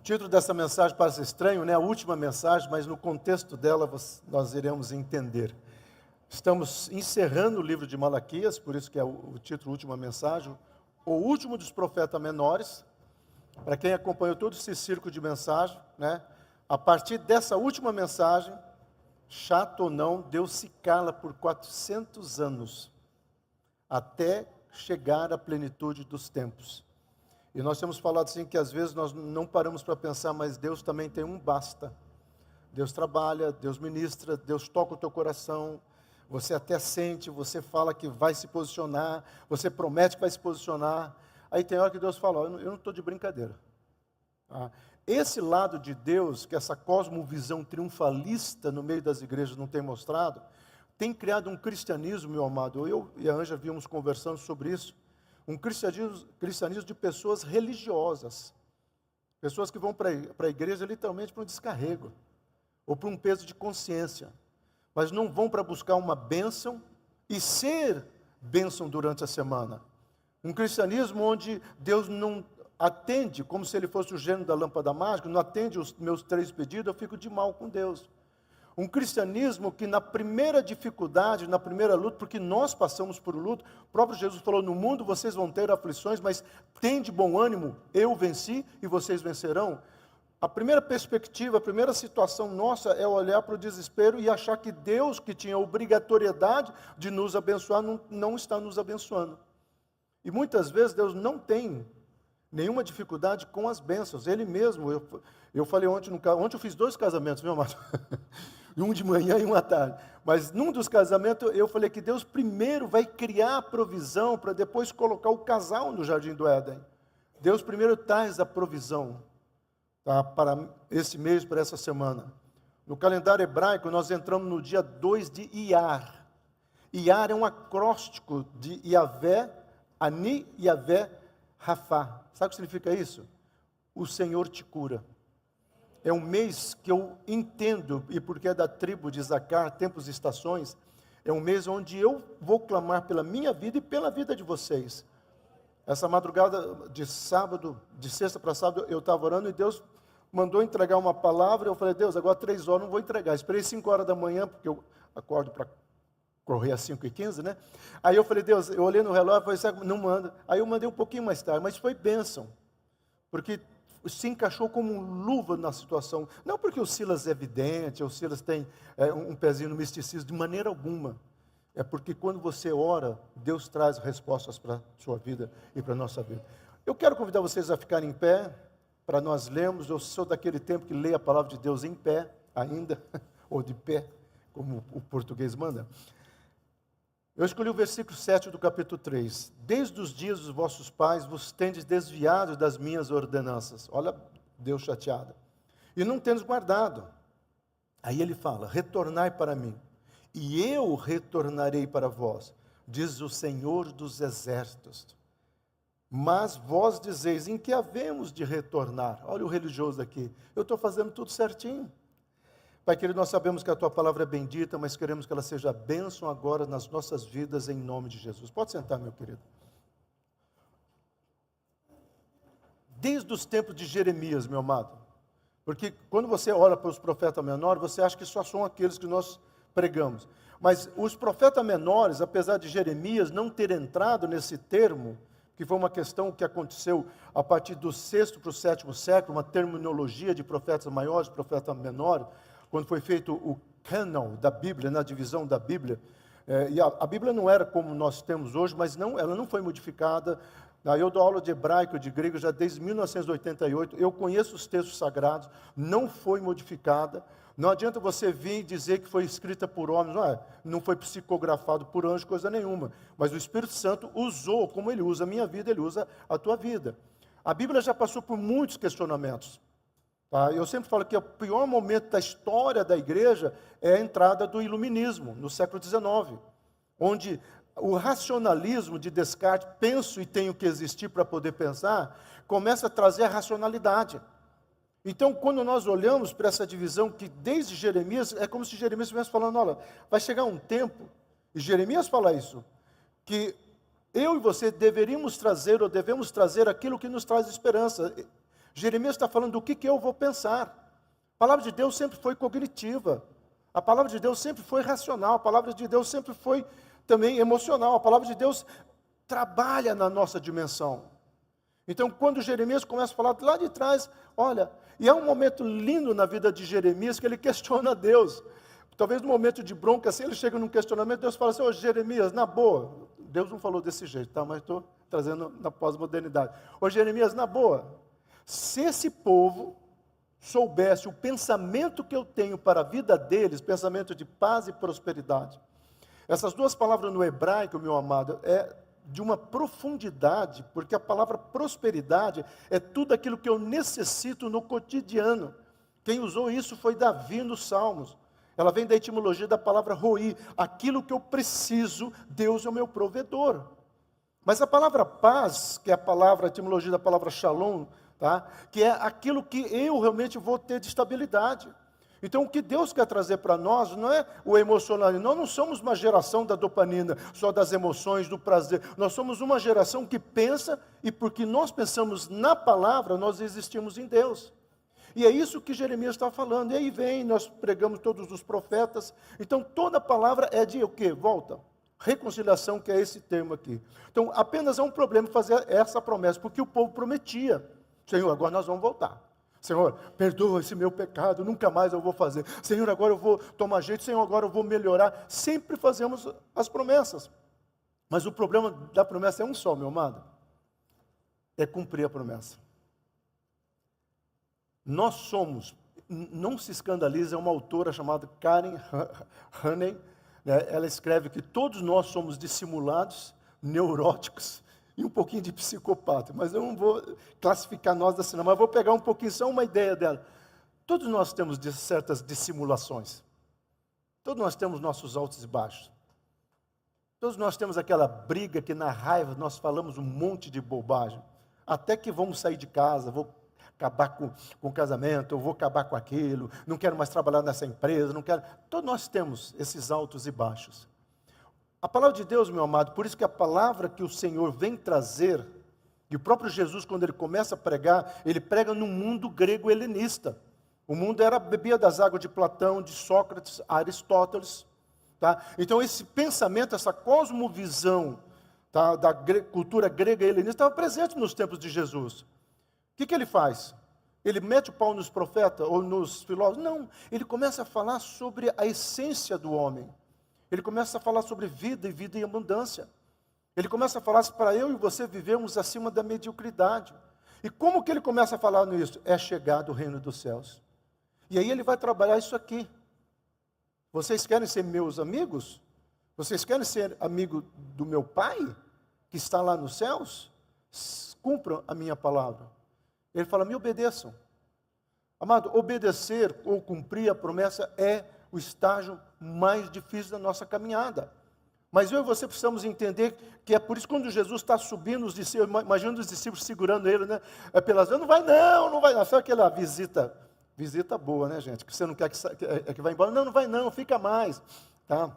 título dessa mensagem parece estranho, né? A última mensagem, mas no contexto dela nós iremos entender. Estamos encerrando o livro de Malaquias, por isso que é o título Última Mensagem, o último dos profetas menores. Para quem acompanhou todo esse círculo de mensagem, né? A partir dessa última mensagem, chato ou não, Deus se cala por 400 anos, até chegar à plenitude dos tempos. E nós temos falado assim que às vezes nós não paramos para pensar, mas Deus também tem um basta. Deus trabalha, Deus ministra, Deus toca o teu coração, você até sente, você fala que vai se posicionar, você promete que vai se posicionar. Aí tem hora que Deus fala, eu não estou de brincadeira. Esse lado de Deus, que essa cosmovisão triunfalista no meio das igrejas não tem mostrado, tem criado um cristianismo, meu amado. Eu e a Ângela vimos conversando sobre isso. Um cristianismo de pessoas religiosas. Pessoas que vão para a igreja literalmente para um descarrego. Ou para um peso de consciência. Mas não vão para buscar uma bênção e ser bênção durante a semana. Um cristianismo onde Deus não atende, como se ele fosse o gênio da lâmpada mágica, não atende os meus 3 pedidos, eu fico de mal com Deus. Um cristianismo que na primeira dificuldade, na primeira luta, porque nós passamos por luta, o próprio Jesus falou, no mundo vocês vão ter aflições, mas tem de bom ânimo, eu venci e vocês vencerão. A primeira perspectiva, a primeira situação nossa é olhar para o desespero e achar que Deus, que tinha obrigatoriedade de nos abençoar, não está nos abençoando. E muitas vezes Deus não tem nenhuma dificuldade com as bênçãos. Ele mesmo, eu falei ontem eu fiz 2 casamentos, meu amado, um de manhã e um à tarde, mas num dos casamentos eu falei que Deus primeiro vai criar a provisão para depois colocar o casal no jardim do Éden. Deus primeiro traz a provisão, tá, para esse mês, para essa semana. No calendário hebraico nós entramos no dia 2 de Iyar. Iyar é um acróstico de Yavé, Ani, Yavé, Rafá. Sabe o que significa isso? O Senhor te cura. É um mês que eu entendo, e porque é da tribo de Isacar, tempos e estações, é um mês onde eu vou clamar pela minha vida e pela vida de vocês. Essa madrugada de sábado, de sexta para sábado, eu estava orando e Deus mandou entregar uma palavra, eu falei, Deus, agora 3 horas não vou entregar. Esperei 5 horas da manhã, porque eu acordo para correr às 5h15, né? Aí eu falei, Deus, eu olhei no relógio e falei, não manda. Aí eu mandei um pouquinho mais tarde, mas foi bênção, porque se encaixou como luva na situação. Não porque o Silas é evidente, o Silas tem um pezinho no misticismo, de maneira alguma. É porque quando você ora, Deus traz respostas para a sua vida e para a nossa vida. Eu quero convidar vocês a ficarem em pé, para nós lermos. Eu sou daquele tempo que lê a palavra de Deus em pé, ainda, ou de pé, como o português manda. Eu escolhi o versículo 7 do capítulo 3. Desde os dias dos vossos pais vos tendes desviado das minhas ordenanças. Olha, Deus chateado. E não tendes guardado. Aí ele fala, retornai para mim, e eu retornarei para vós, diz o Senhor dos exércitos. Mas vós dizeis, em que havemos de retornar? Olha o religioso aqui, eu estou fazendo tudo certinho. Pai querido, nós sabemos que a Tua palavra é bendita, mas queremos que ela seja bênção agora nas nossas vidas, em nome de Jesus. Pode sentar, meu querido. Desde os tempos de Jeremias, meu amado, porque quando você olha para os profetas menores, você acha que só são aqueles que nós pregamos. Mas os profetas menores, apesar de Jeremias não ter entrado nesse termo, que foi uma questão que aconteceu a partir do 6º para o 7º século, uma terminologia de profetas maiores, profetas menores, quando foi feito o cânon da Bíblia, na divisão da Bíblia, e a Bíblia não era como nós temos hoje, mas ela não foi modificada. Eu dou aula de hebraico, de grego, já desde 1988, eu conheço os textos sagrados, não foi modificada. Não adianta você vir e dizer que foi escrita por homens, não foi psicografado por anjo, coisa nenhuma. Mas o Espírito Santo usou, como ele usa a minha vida, ele usa a tua vida. A Bíblia já passou por muitos questionamentos. Eu sempre falo que o pior momento da história da igreja é a entrada do iluminismo, no século XIX, onde o racionalismo de Descartes, penso e tenho que existir para poder pensar, começa a trazer a racionalidade. Então, quando nós olhamos para essa divisão que desde Jeremias, é como se Jeremias estivesse falando, olha, vai chegar um tempo, e Jeremias fala isso, que eu e você deveríamos trazer, ou devemos trazer aquilo que nos traz esperança. Jeremias está falando do que eu vou pensar. A palavra de Deus sempre foi cognitiva. A palavra de Deus sempre foi racional. A palavra de Deus sempre foi também emocional. A palavra de Deus trabalha na nossa dimensão. Então, quando Jeremias começa a falar lá de trás, olha, e é um momento lindo na vida de Jeremias que ele questiona Deus. Talvez no momento de bronca, assim, ele chega num questionamento, Deus fala assim, ô Jeremias, na boa, Deus não falou desse jeito, tá? Mas estou trazendo na pós-modernidade. Ô Jeremias, na boa, se esse povo soubesse o pensamento que eu tenho para a vida deles, pensamento de paz e prosperidade, essas duas palavras no hebraico, meu amado, é de uma profundidade, porque a palavra prosperidade é tudo aquilo que eu necessito no cotidiano. Quem usou isso foi Davi nos Salmos. Ela vem da etimologia da palavra roi, aquilo que eu preciso, Deus é o meu provedor. Mas a palavra paz, que é a etimologia da palavra shalom, tá? Que é aquilo que eu realmente vou ter de estabilidade. Então o que Deus quer trazer para nós não é o emocional, nós não somos uma geração da dopamina, só das emoções, do prazer, nós somos uma geração que pensa, e porque nós pensamos na palavra, nós existimos em Deus. E é isso que Jeremias está falando. E aí vem, nós pregamos todos os profetas. Então, toda palavra é de o quê? Volta. Reconciliação, que é esse termo aqui. Então, apenas é um problema fazer essa promessa, porque o povo prometia. Senhor, agora nós vamos voltar. Senhor, perdoa esse meu pecado, nunca mais eu vou fazer. Senhor, agora eu vou tomar jeito. Senhor, agora eu vou melhorar. Sempre fazemos as promessas. Mas o problema da promessa é um só, meu amado. É cumprir a promessa. Nós somos, não se escandaliza, é uma autora chamada Karen Haney, né? Ela escreve que todos nós somos dissimulados, neuróticos e um pouquinho de psicopata, mas eu não vou classificar nós assim, não, mas vou pegar um pouquinho, só uma ideia dela. Todos nós temos certas dissimulações, todos nós temos nossos altos e baixos, todos nós temos aquela briga que na raiva nós falamos um monte de bobagem, até que vamos sair de casa, vou acabar com o casamento, eu vou acabar com aquilo, não quero mais trabalhar nessa empresa, não quero. Todos nós temos esses altos e baixos. A palavra de Deus, meu amado, por isso que a palavra que o Senhor vem trazer, e o próprio Jesus, quando ele começa a pregar, ele prega no mundo grego helenista. O mundo bebia das águas de Platão, de Sócrates, Aristóteles. Tá? Então esse pensamento, essa cosmovisão, tá, da cultura grega helenista estava presente nos tempos de Jesus. O que ele faz? Ele mete o pau nos profetas ou nos filósofos? Não, ele começa a falar sobre a essência do homem. Ele começa a falar sobre vida e vida em abundância. Ele começa a falar para eu e você vivermos acima da mediocridade. E como que ele começa a falar nisso? É chegado o reino dos céus. E aí ele vai trabalhar isso aqui. Vocês querem ser meus amigos? Vocês querem ser amigo do meu Pai, que está lá nos céus? Cumpram a minha palavra. Ele fala, me obedeçam. Amado, obedecer ou cumprir a promessa é o estágio mais difícil da nossa caminhada. Mas eu e você precisamos entender que é por isso que quando Jesus está subindo, os discípulos, imagina os discípulos segurando ele, né? É pelas não vai não. Sabe aquela visita boa, né, gente? Que você não quer que vá embora. Não vai não, fica mais. Tá?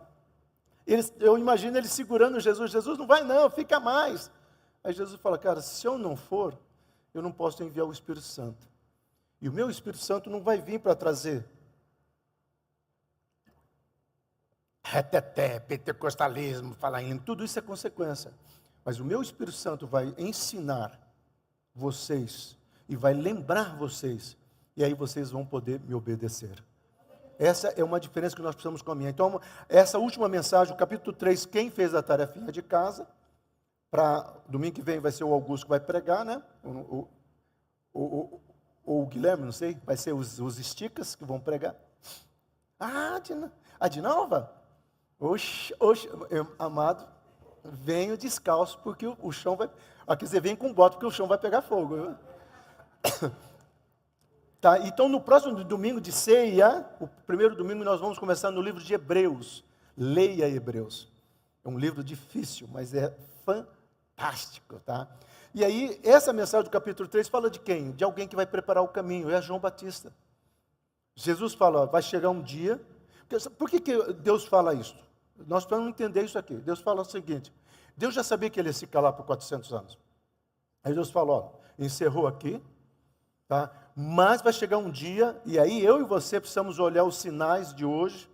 Eu imagino ele segurando Jesus, não vai não, fica mais. Aí Jesus fala, cara, se eu não for, eu não posso enviar o Espírito Santo. E o meu Espírito Santo não vai vir para trazer reteté, pentecostalismo, falar em tudo isso é consequência. Mas o meu Espírito Santo vai ensinar vocês e vai lembrar vocês, e aí vocês vão poder me obedecer. Essa é uma diferença que nós precisamos caminhar. Então, essa última mensagem, o capítulo 3, quem fez a tarefinha de casa, para domingo que vem vai ser o Augusto que vai pregar, né? O Guilherme, não sei, vai ser os esticas que vão pregar. A Dinalva? Oxe, amado, venho descalço, porque o chão vai... Aqui você vem com bota, porque o chão vai pegar fogo. Viu? Tá, então no próximo domingo de ceia, o primeiro domingo nós vamos começar no livro de Hebreus. Leia Hebreus. É um livro difícil, mas é fantástico, tá? E aí, essa mensagem do capítulo 3 fala de quem? De alguém que vai preparar o caminho, é João Batista. Jesus fala, vai chegar um dia... Por que Deus fala isso? Nós precisamos entender isso aqui. Deus fala o seguinte, Deus já sabia que ele ia se calar por 400 anos. Aí Deus fala, ó, encerrou aqui, tá? Mas vai chegar um dia, e aí eu e você precisamos olhar os sinais de hoje.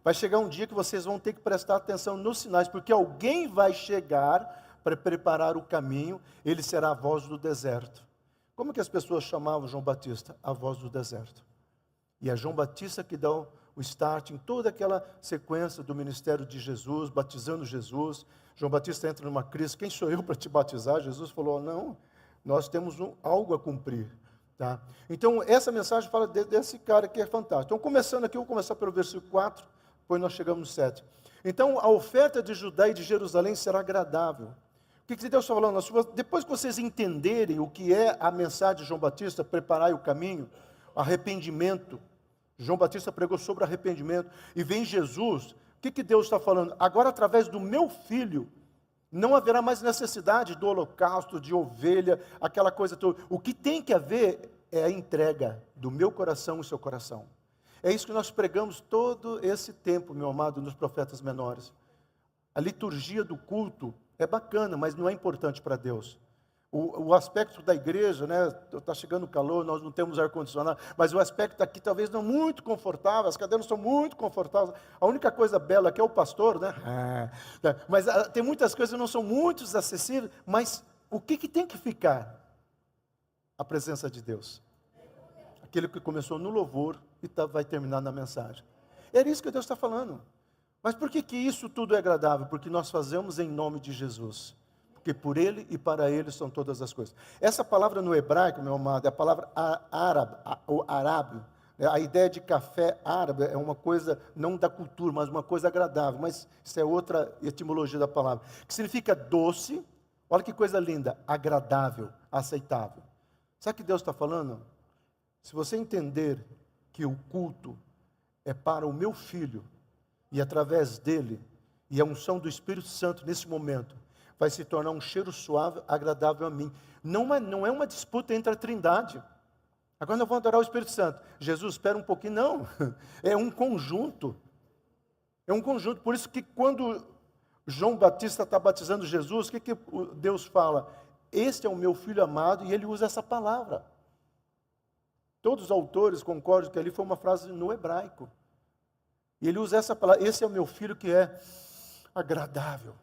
Vai chegar um dia que vocês vão ter que prestar atenção nos sinais, porque alguém vai chegar para preparar o caminho, ele será a voz do deserto. Como que as pessoas chamavam João Batista? A voz do deserto. E é João Batista que dá o start em toda aquela sequência do ministério de Jesus, batizando Jesus. João Batista entra numa crise, quem sou eu para te batizar? Jesus falou, não, nós temos algo a cumprir. Tá? Então, essa mensagem fala desse cara que é fantástico. Então, começando aqui, eu vou começar pelo versículo 4, depois nós chegamos no 7. Então, a oferta de Judá e de Jerusalém será agradável. O que Deus está falando? Depois que vocês entenderem o que é a mensagem de João Batista, preparai o caminho, arrependimento. João Batista pregou sobre arrependimento. E vem Jesus. O que Deus está falando? Agora, através do meu filho, não haverá mais necessidade do holocausto, de ovelha, aquela coisa toda. O que tem que haver é a entrega do meu coração e seu coração. É isso que nós pregamos todo esse tempo, meu amado, nos profetas menores. A liturgia do culto é bacana, mas não é importante para Deus. O aspecto da igreja, né? Está chegando o calor, nós não temos ar-condicionado, mas o aspecto aqui talvez não muito confortável, as cadeiras são muito confortáveis. A única coisa bela aqui é o pastor, né? Mas tem muitas coisas que não são muito acessíveis, mas o que tem que ficar? A presença de Deus. Aquele que começou no louvor e vai terminar na mensagem. Era isso que Deus está falando. Mas por que isso tudo é agradável? Porque nós fazemos em nome de Jesus. Porque por Ele e para Ele são todas as coisas. Essa palavra no hebraico, meu amado, é a palavra árabe, ou arábio. A ideia de café árabe é uma coisa, não da cultura, mas uma coisa agradável. Mas isso é outra etimologia da palavra. Que significa doce, olha que coisa linda, agradável, aceitável. Sabe o que Deus está falando? Se você entender que o culto é para o meu filho, e através dele, e a unção do Espírito Santo nesse momento, vai se tornar um cheiro suave, agradável a mim. Não é uma disputa entre a Trindade. Agora nós vamos adorar o Espírito Santo. Jesus, espera um pouquinho. Não, é um conjunto. É um conjunto. Por isso que quando João Batista está batizando Jesus, o que Deus fala? Este é o meu filho amado, e ele usa essa palavra. Todos os autores concordam que ali foi uma frase no hebraico. E ele usa essa palavra, esse é o meu filho que é agradável.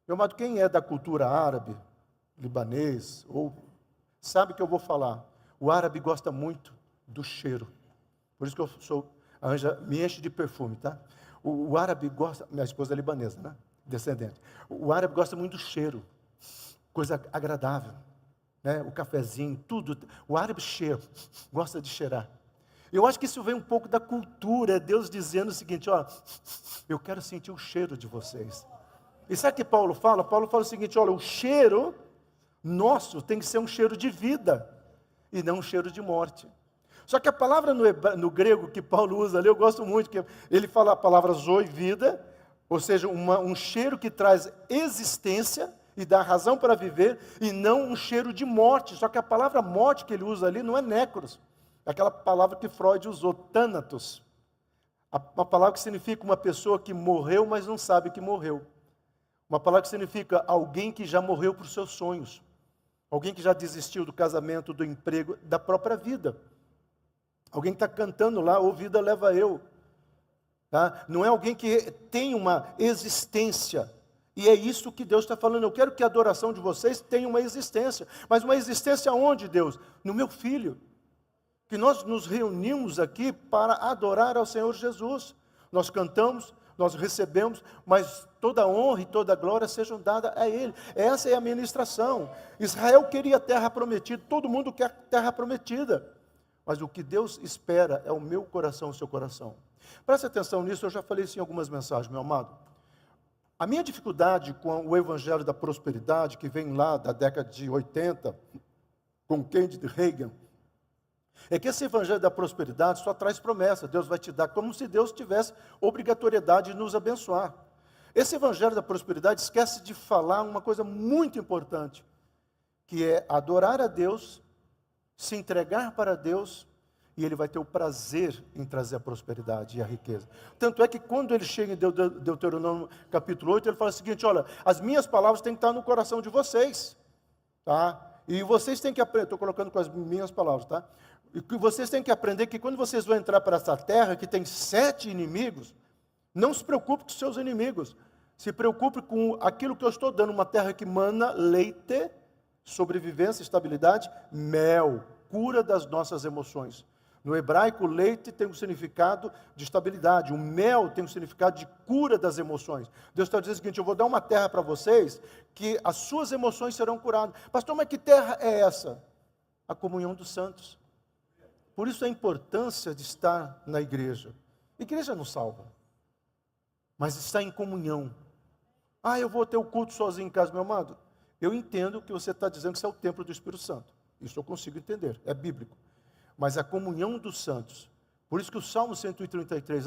Meu amado, quem é da cultura árabe, libanês, ou sabe que eu vou falar. O árabe gosta muito do cheiro. Por isso que a Anja me enche de perfume, tá? O árabe gosta, minha esposa é libanesa, né? Descendente. O árabe gosta muito do cheiro. Coisa agradável. Né? O cafezinho, tudo. O árabe cheira, gosta de cheirar. Eu acho que isso vem um pouco da cultura, Deus dizendo o seguinte, ó, eu quero sentir o cheiro de vocês. E sabe o que Paulo fala? Paulo fala o seguinte, olha, o cheiro nosso tem que ser um cheiro de vida, e não um cheiro de morte. Só que a palavra no grego que Paulo usa ali, eu gosto muito, que ele fala a palavra zoe, vida, ou seja, um cheiro que traz existência, e dá razão para viver, e não um cheiro de morte. Só que a palavra morte que ele usa ali não é necros, é aquela palavra que Freud usou, thanatos. Uma palavra que significa uma pessoa que morreu, mas não sabe que morreu. Uma palavra que significa alguém que já morreu por seus sonhos. Alguém que já desistiu do casamento, do emprego, da própria vida. Alguém que está cantando lá, "Ô vida leva eu". Tá? Não é alguém que tem uma existência. E é isso que Deus está falando. Eu quero que a adoração de vocês tenha uma existência. Mas uma existência aonde, Deus? No meu filho. Que nós nos reunimos aqui para adorar ao Senhor Jesus. Nós cantamos, nós recebemos, mas toda a honra e toda a glória sejam dadas a Ele. Essa é a ministração. Israel queria a terra prometida, todo mundo quer terra prometida. Mas o que Deus espera é o meu coração, o seu coração. Preste atenção nisso, eu já falei isso em algumas mensagens, meu amado. A minha dificuldade com o evangelho da prosperidade, que vem lá da década de 80, com Kennedy Reagan, é que esse evangelho da prosperidade só traz promessa. Deus vai te dar, como se Deus tivesse obrigatoriedade de nos abençoar. Esse evangelho da prosperidade esquece de falar uma coisa muito importante, que é adorar a Deus, se entregar para Deus, e Ele vai ter o prazer em trazer a prosperidade e a riqueza. Tanto é que quando ele chega em Deuteronômio capítulo 8, ele fala o seguinte, olha, as minhas palavras têm que estar no coração de vocês, tá? E vocês têm que aprender, estou colocando com as minhas palavras, tá? E que vocês têm que aprender que quando vocês vão entrar para essa terra, que tem 7 inimigos, não se preocupe com os seus inimigos. Se preocupe com aquilo que eu estou dando, uma terra que mana leite, sobrevivência, estabilidade, mel, cura das nossas emoções. No hebraico, leite tem um significado de estabilidade, o mel tem um significado de cura das emoções. Deus está dizendo o seguinte: eu vou dar uma terra para vocês, que as suas emoções serão curadas. Pastor, mas que terra é essa? A comunhão dos santos. Por isso a importância de estar na igreja. Igreja não salva, mas estar em comunhão. Ah, eu vou ter o culto sozinho em casa, meu amado. Eu entendo que você está dizendo que isso é o templo do Espírito Santo. Isso eu consigo entender, é bíblico. Mas a comunhão dos santos, por isso que o Salmo 133,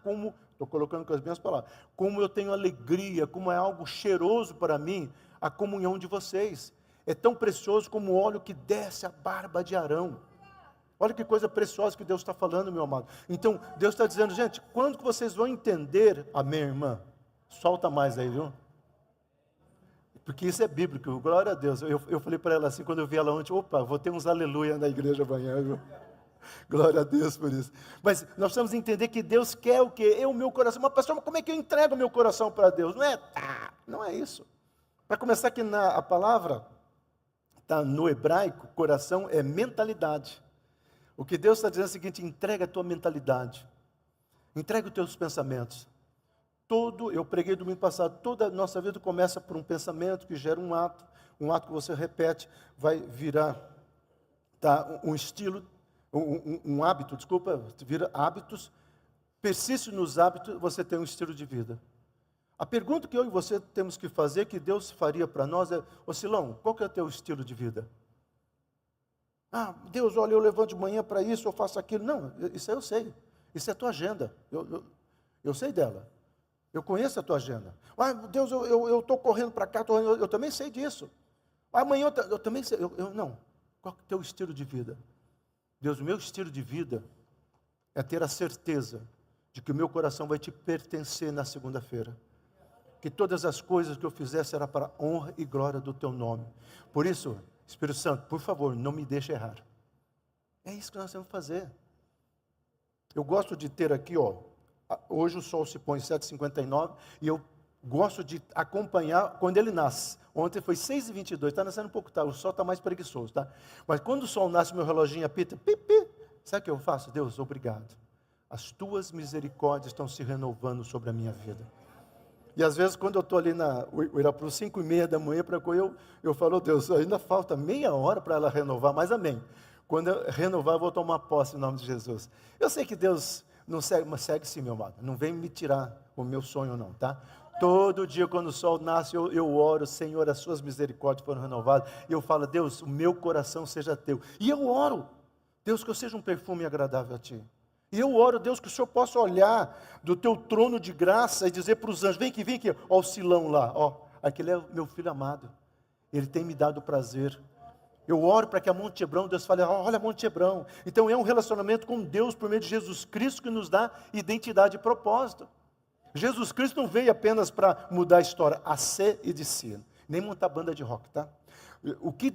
como, estou colocando com as minhas palavras, como eu tenho alegria, como é algo cheiroso para mim, a comunhão de vocês. É tão precioso como o óleo que desce a barba de Arão. Olha que coisa preciosa que Deus está falando, meu amado. Então, Deus está dizendo, gente, quando que vocês vão entender, amém, irmã? Solta mais aí, viu? Porque isso é bíblico, glória a Deus. Eu falei para ela assim, quando eu vi ela ontem, opa, vou ter uns aleluia na igreja amanhã, viu? Glória a Deus por isso. Mas nós precisamos entender que Deus quer o quê? O meu coração. Mas pastor, como é que eu entrego o meu coração para Deus? Não é isso. Para começar aqui, a palavra, tá, no hebraico, coração é mentalidade. O que Deus está dizendo é o seguinte: entrega a tua mentalidade. Entrega os teus pensamentos. Eu preguei domingo passado, toda a nossa vida começa por um pensamento que gera um ato que você repete, vai virar, tá, um estilo, um hábito, vira hábitos, persiste nos hábitos, você tem um estilo de vida. A pergunta que eu e você temos que fazer, que Deus faria para nós é: ô Silão, qual que é o teu estilo de vida? Deus, olha, eu levanto de manhã para isso, eu faço aquilo. Não, isso aí eu sei, isso é a tua agenda, eu sei dela. Eu conheço a tua agenda. Deus, eu estou correndo para cá, eu também sei disso. Amanhã eu também sei. Não. Qual é o teu estilo de vida? Deus, o meu estilo de vida é ter a certeza de que o meu coração vai te pertencer na segunda-feira. Que todas as coisas que eu fizer será para a honra e glória do teu nome. Por isso, Espírito Santo, por favor, não me deixe errar. É isso que nós temos que fazer. Eu gosto de ter aqui, hoje o sol se põe 7h59 e eu gosto de acompanhar quando ele nasce. Ontem foi 6h22, está nascendo um pouco tarde, o sol está mais preguiçoso, tá? Mas quando o sol nasce, meu reloginho apita, pipi. Sabe o que eu faço? Deus, obrigado. As tuas misericórdias estão se renovando sobre a minha vida. E às vezes quando eu estou ali o Irapuru, 5h30 da manhã, eu falo, Deus, ainda falta meia hora para ela renovar, mas amém. Quando eu renovar, eu vou tomar posse em nome de Jesus. Eu sei que Deus não segue, mas segue sim, meu amado. Não vem me tirar o meu sonho não, tá? Todo dia quando o sol nasce, eu oro, Senhor, as suas misericórdias foram renovadas. E eu falo, Deus, o meu coração seja teu. E eu oro, Deus, que eu seja um perfume agradável a ti. E eu oro, Deus, que o Senhor possa olhar do teu trono de graça e dizer para os anjos, vem aqui, ó o Silão lá, aquele é o meu filho amado. Ele tem me dado prazer. Eu oro para que a Monte Hebrão, Deus fale, olha Monte Hebrão. Então é um relacionamento com Deus por meio de Jesus Cristo que nos dá identidade e propósito. Jesus Cristo não veio apenas para mudar a história, a ser e de si, nem montar banda de rock, tá? O que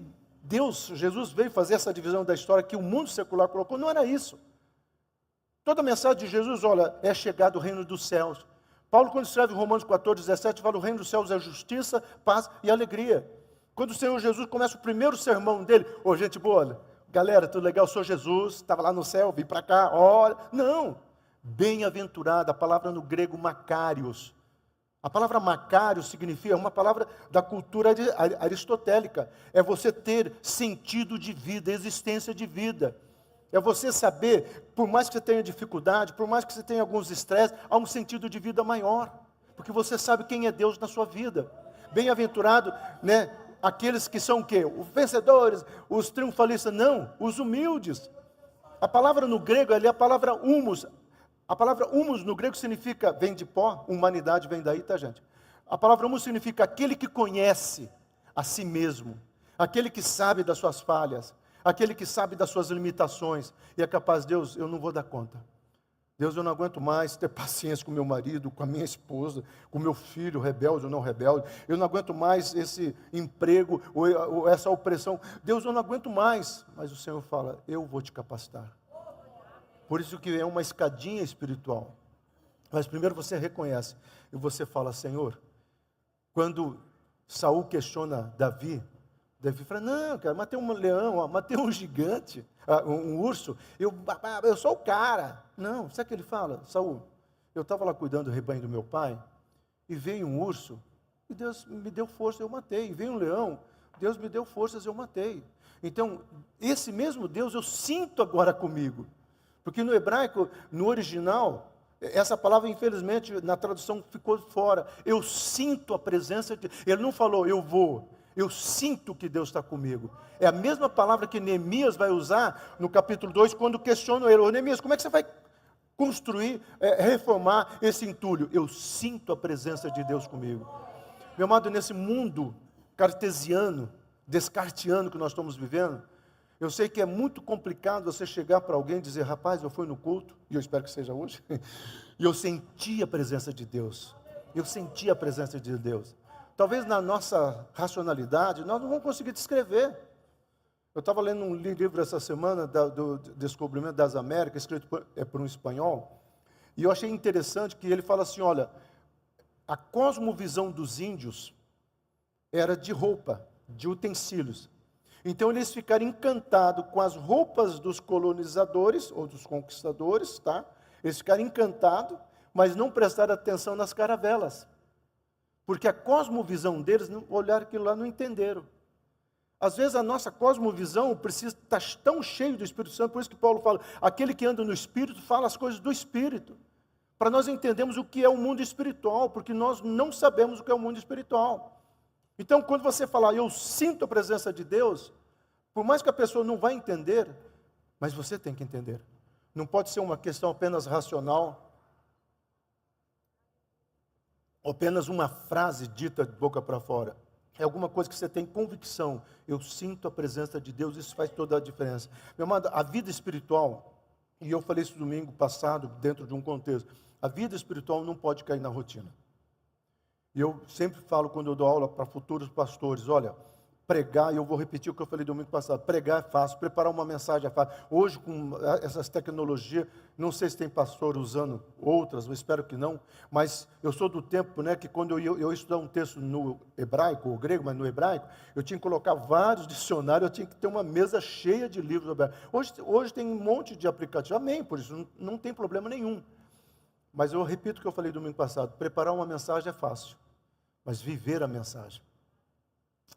Jesus veio fazer essa divisão da história que o mundo secular colocou, não era isso. Toda a mensagem de Jesus, olha, é chegado o reino dos céus. Paulo, quando escreve em Romanos 14:17, fala, o reino dos céus é justiça, paz e alegria. Quando o Senhor Jesus começa o primeiro sermão dele, gente boa, galera, tudo legal, eu sou Jesus, estava lá no céu, vim para cá, olha. Não, bem-aventurado, a palavra no grego Macários. A palavra Macários significa, é uma palavra da cultura aristotélica, é você ter sentido de vida, existência de vida. É você saber, por mais que você tenha dificuldade, por mais que você tenha alguns estresses, há um sentido de vida maior, porque você sabe quem é Deus na sua vida. Bem-aventurado, né? Aqueles que são o quê? Os vencedores, os triunfalistas, não, os humildes. A palavra no grego ali é a palavra humus. A palavra humus no grego significa, vem de pó, humanidade vem daí, tá gente? A palavra humus significa aquele que conhece a si mesmo, aquele que sabe das suas falhas, aquele que sabe das suas limitações, e é capaz, Deus, eu não vou dar conta. Deus, eu não aguento mais ter paciência com meu marido, com a minha esposa, com meu filho, rebelde ou não rebelde. Eu não aguento mais esse emprego ou essa opressão. Deus, eu não aguento mais. Mas o Senhor fala, eu vou te capacitar. Por isso que é uma escadinha espiritual. Mas primeiro você reconhece e você fala, Senhor, quando Saul questiona Davi fala, não, cara, matei um leão, matei um gigante, um urso, eu sou o cara. Não, sabe o que ele fala? Saul, eu estava lá cuidando do rebanho do meu pai, e veio um urso, e Deus me deu força, eu matei. E veio um leão, Deus me deu forças, eu matei. Então, esse mesmo Deus eu sinto agora comigo. Porque no hebraico, no original, essa palavra, infelizmente, na tradução ficou fora. Eu sinto a presença de... Ele não falou, eu vou. Eu sinto que Deus está comigo. É a mesma palavra que Neemias vai usar no capítulo 2, quando questiona ele. Ô Neemias, como é que você vai construir, reformar esse entulho? Eu sinto a presença de Deus comigo. Meu amado, nesse mundo cartesiano, descartiano que nós estamos vivendo, eu sei que é muito complicado você chegar para alguém e dizer, rapaz, eu fui no culto, e eu espero que seja hoje, e eu senti a presença de Deus. Eu senti a presença de Deus. Talvez na nossa racionalidade, nós não vamos conseguir descrever. Eu estava lendo um livro essa semana, do Descobrimento das Américas, escrito por um espanhol, e eu achei interessante que ele fala assim, olha, a cosmovisão dos índios era de roupa, de utensílios. Então eles ficaram encantados com as roupas dos colonizadores, ou dos conquistadores, tá? Eles ficaram encantados, mas não prestaram atenção nas caravelas. Porque a cosmovisão deles, olharam aquilo lá, não entenderam. Às vezes a nossa cosmovisão precisa estar tão cheio do Espírito Santo, por isso que Paulo fala, aquele que anda no Espírito fala as coisas do Espírito. Para nós entendermos o que é o mundo espiritual, porque nós não sabemos o que é o mundo espiritual. Então quando você falar, eu sinto a presença de Deus, por mais que a pessoa não vai entender, mas você tem que entender. Não pode ser uma questão apenas racional, apenas uma frase dita de boca para fora. É alguma coisa que você tem convicção. Eu sinto a presença de Deus, isso faz toda a diferença. Meu amado, a vida espiritual, e eu falei isso domingo passado, dentro de um contexto, a vida espiritual não pode cair na rotina. E eu sempre falo, quando eu dou aula para futuros pastores, olha, pregar, e eu vou repetir o que eu falei domingo passado, pregar é fácil, preparar uma mensagem é fácil. Hoje, com essas tecnologias, não sei se tem pastor usando outras, eu espero que não, mas eu sou do tempo, né, que quando eu ia estudar um texto no hebraico, ou grego, mas no hebraico, eu tinha que colocar vários dicionários, eu tinha que ter uma mesa cheia de livros hebraicos. Hoje tem um monte de aplicativos, amém, por isso não tem problema nenhum. Mas eu repito o que eu falei domingo passado, preparar uma mensagem é fácil, mas viver a mensagem,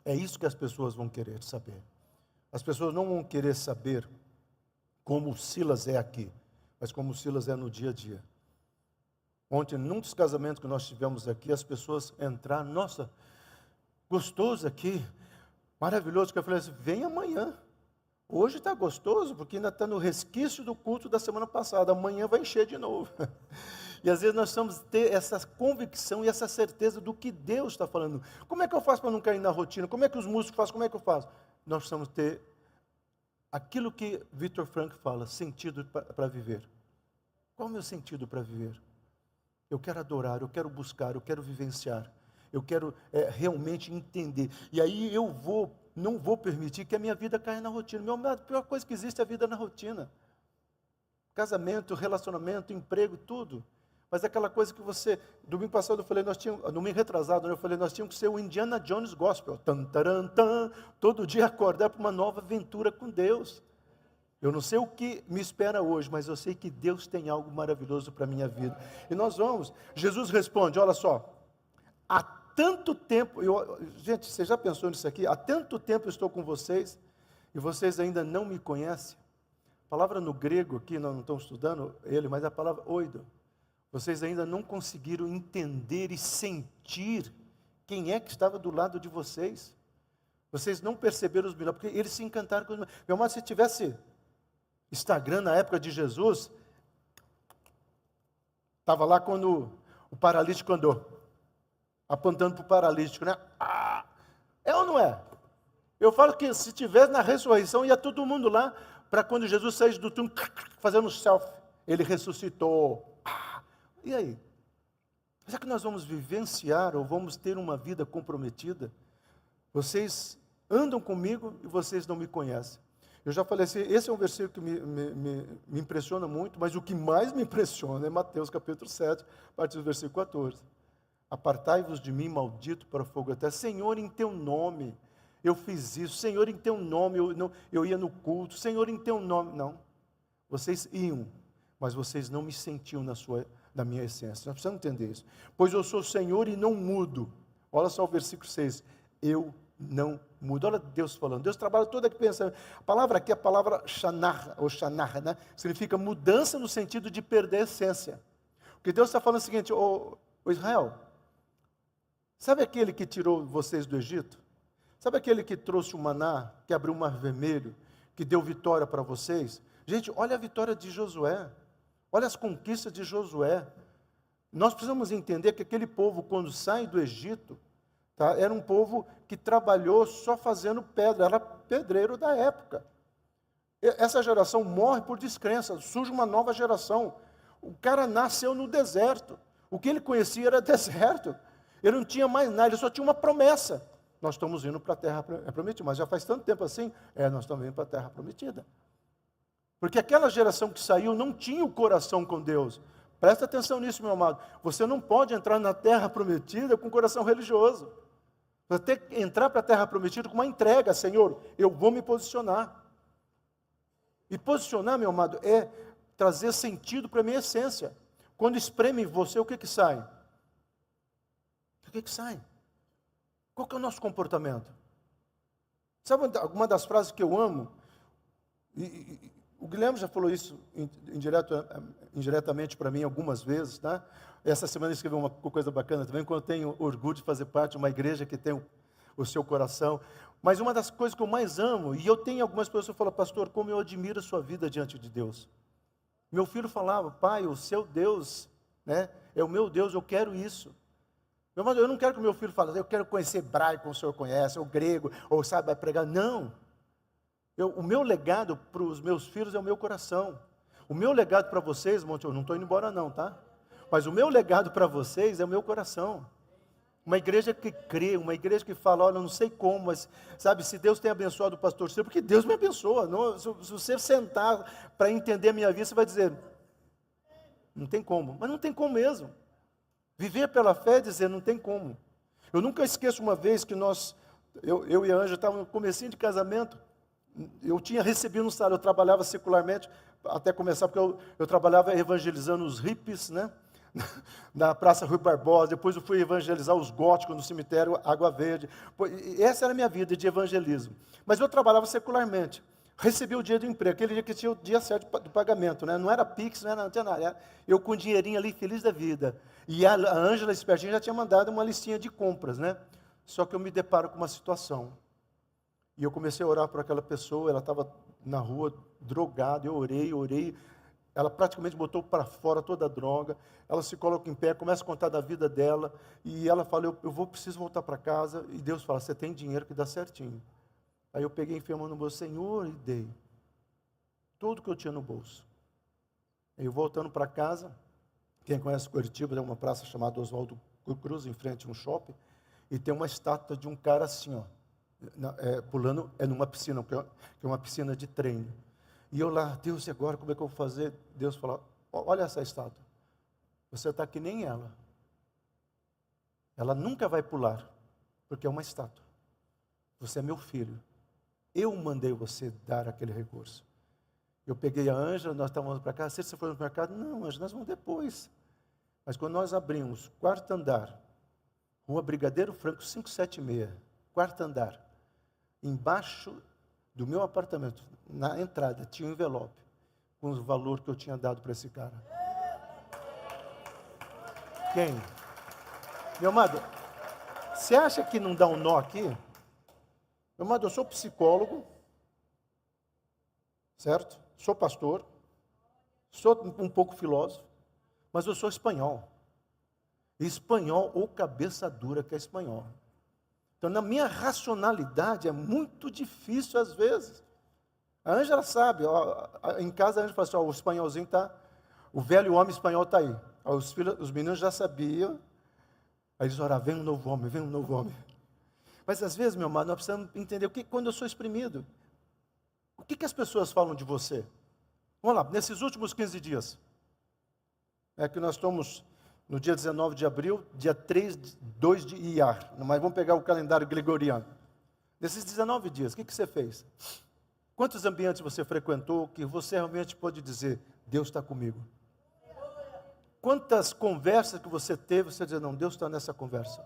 é isso que as pessoas vão querer saber. As pessoas não vão querer saber como o Silas é aqui, mas como o Silas é no dia a dia. Ontem, num dos casamentos que nós tivemos aqui, as pessoas entraram, nossa, gostoso aqui, maravilhoso, que eu falei assim, vem amanhã. Hoje está gostoso, porque ainda está no resquício do culto da semana passada, amanhã vai encher de novo. E às vezes nós precisamos ter essa convicção e essa certeza do que Deus está falando. Como é que eu faço para não cair na rotina? Como é que os músicos fazem? Como é que eu faço? Nós precisamos ter aquilo que Victor Frankl fala, sentido para viver. Qual é o meu sentido para viver? Eu quero adorar, eu quero buscar, eu quero vivenciar. Eu quero realmente entender. E aí eu não vou permitir que a minha vida caia na rotina. A pior coisa que existe é a vida na rotina. Casamento, relacionamento, emprego, tudo. Mas aquela coisa que você, domingo passado eu falei, domingo retrasado, eu falei, nós tínhamos que ser o Indiana Jones Gospel, todo dia acordar para uma nova aventura com Deus. Eu não sei o que me espera hoje, mas eu sei que Deus tem algo maravilhoso para a minha vida. E nós vamos, Jesus responde, olha só, há tanto tempo, gente, você já pensou nisso aqui? Há tanto tempo eu estou com vocês, e vocês ainda não me conhecem. A palavra no grego aqui, nós não estamos estudando ele, mas a palavra oido. Vocês ainda não conseguiram entender e sentir quem é que estava do lado de vocês. Vocês não perceberam os milagres, porque eles se encantaram com os milagres. Meu irmão, se tivesse Instagram na época de Jesus, estava lá quando o paralítico andou, apontando para o paralítico, né? É ou não é? Eu falo que se tivesse na ressurreição, ia todo mundo lá, para quando Jesus saísse do túmulo, fazendo selfie. Ele ressuscitou. E aí? Será que nós vamos vivenciar ou vamos ter uma vida comprometida? Vocês andam comigo e vocês não me conhecem. Eu já falei assim, esse é um versículo que me impressiona muito, mas o que mais me impressiona é Mateus capítulo 7, a partir do versículo 14. Apartai-vos de mim, maldito, para o fogo eterno. Senhor, em teu nome eu fiz isso. Senhor, em teu nome eu ia no culto. Senhor, em teu nome. Não. Vocês iam, mas vocês não me sentiam na minha essência. Nós precisamos entender isso. Pois eu sou Senhor e não mudo. Olha só o versículo 6. Eu não mudo. Olha Deus falando. Deus trabalha todo aqui pensando. A palavra aqui é a palavra shanar, ou shanar, né? Significa mudança no sentido de perder a essência. Porque Deus está falando o seguinte, ô Israel, sabe aquele que tirou vocês do Egito? Sabe aquele que trouxe o maná, que abriu o mar vermelho, que deu vitória para vocês? Gente, olha a vitória de Josué. Olha as conquistas de Josué. Nós precisamos entender que aquele povo, quando sai do Egito, tá, era um povo que trabalhou só fazendo pedra, era pedreiro da época. Essa geração morre por descrença, surge uma nova geração. O cara nasceu no deserto. O que ele conhecia era deserto. Ele não tinha mais nada, ele só tinha uma promessa. Nós estamos indo para a terra prometida, mas já faz tanto tempo assim, nós estamos indo para a terra prometida. Porque aquela geração que saiu não tinha o coração com Deus. Presta atenção nisso, meu amado. Você não pode entrar na terra prometida com o coração religioso. Você tem que entrar para a terra prometida com uma entrega. Senhor, eu vou me posicionar. E posicionar, meu amado, é trazer sentido para a minha essência. Quando espreme em você, o que sai? O que sai? Qual que é o nosso comportamento? Sabe uma das frases que eu amo? O Guilherme já falou isso indiretamente para mim algumas vezes, tá? Essa semana ele escreveu uma coisa bacana também, quando eu tenho orgulho de fazer parte de uma igreja que tem o seu coração. Mas uma das coisas que eu mais amo, e eu tenho algumas pessoas que falam, pastor, como eu admiro a sua vida diante de Deus. Meu filho falava, pai, o seu Deus, né, é o meu Deus, eu quero isso. Meu irmão, eu não quero que o meu filho fale, eu quero conhecer hebraico, como o senhor conhece, ou grego, ou sabe, vai pregar. Não. O meu legado para os meus filhos é o meu coração. O meu legado para vocês, irmão, eu não estou indo embora não, tá? Mas o meu legado para vocês é o meu coração. Uma igreja que crê, uma igreja que fala, olha, eu não sei como, mas, sabe, se Deus tem abençoado o pastor Ciro, porque Deus me abençoa. Não, se você sentar para entender a minha vida, você vai dizer, não tem como. Mas não tem como mesmo. Viver pela fé é dizer, não tem como. Eu nunca esqueço uma vez que eu e a Ângela estávamos no comecinho de casamento, eu tinha recebido um salário, eu trabalhava secularmente, até começar, porque eu trabalhava evangelizando os hippies, né? Na Praça Rui Barbosa, depois eu fui evangelizar os góticos no cemitério Água Verde. Essa era a minha vida de evangelismo. Mas eu trabalhava secularmente. Recebi o dia do emprego, aquele dia que tinha o dia certo do pagamento, né? Não era Pix, não tinha nada. Eu com o dinheirinho ali, feliz da vida. E a Ângela, espertinha, já tinha mandado uma listinha de compras, né? Só que eu me deparo com uma situação. E eu comecei a orar por aquela pessoa, ela estava na rua, drogada, eu orei. Ela praticamente botou para fora toda a droga. Ela se coloca em pé, começa a contar da vida dela. E ela fala, preciso voltar para casa. E Deus fala, você tem dinheiro que dá certinho. Aí eu peguei, enfiei a mão no bolso, Senhor, e dei. Tudo que eu tinha no bolso. Aí eu voltando para casa, quem conhece Curitiba, tem uma praça chamada Oswaldo Cruz, em frente a um shopping. E tem uma estátua de um cara assim, ó. Pulando numa piscina, que é uma piscina de treino. E eu lá, Deus, e agora como é que eu vou fazer? Deus falou, olha essa estátua, você está que nem ela. Ela nunca vai pular, porque é uma estátua. Você é meu filho. Eu mandei você dar aquele recurso. Eu peguei a Ângela, nós estávamos para cá, se você for no mercado, não, Ângela, nós vamos depois. Mas quando nós abrimos, quarto andar, Rua Brigadeiro Franco 576, quarto andar, embaixo do meu apartamento, na entrada, tinha um envelope com o valor que eu tinha dado para esse cara. Quem? Meu amado, você acha que não dá um nó aqui? Meu amado, eu sou psicólogo, certo? Sou pastor, sou um pouco filósofo, mas eu sou espanhol. Espanhol ou cabeça dura que é espanhol. Então, na minha racionalidade, é muito difícil às vezes. A Ângela sabe, ó, em casa a Ângela fala assim, ó, o espanholzinho está... O velho homem espanhol está aí. Os meninos já sabiam. Aí eles oravam, vem um novo homem, vem um novo homem. Mas às vezes, meu amado, nós precisamos entender quando eu sou exprimido. O que as pessoas falam de você? Vamos lá, nesses últimos 15 dias. É que nós estamos no dia 19 de abril, dia 2 de Iyar. Mas vamos pegar o calendário gregoriano. Nesses 19 dias, o que você fez? Quantos ambientes você frequentou que você realmente pode dizer, Deus está comigo? Quantas conversas que você teve, você diz, não, Deus está nessa conversa.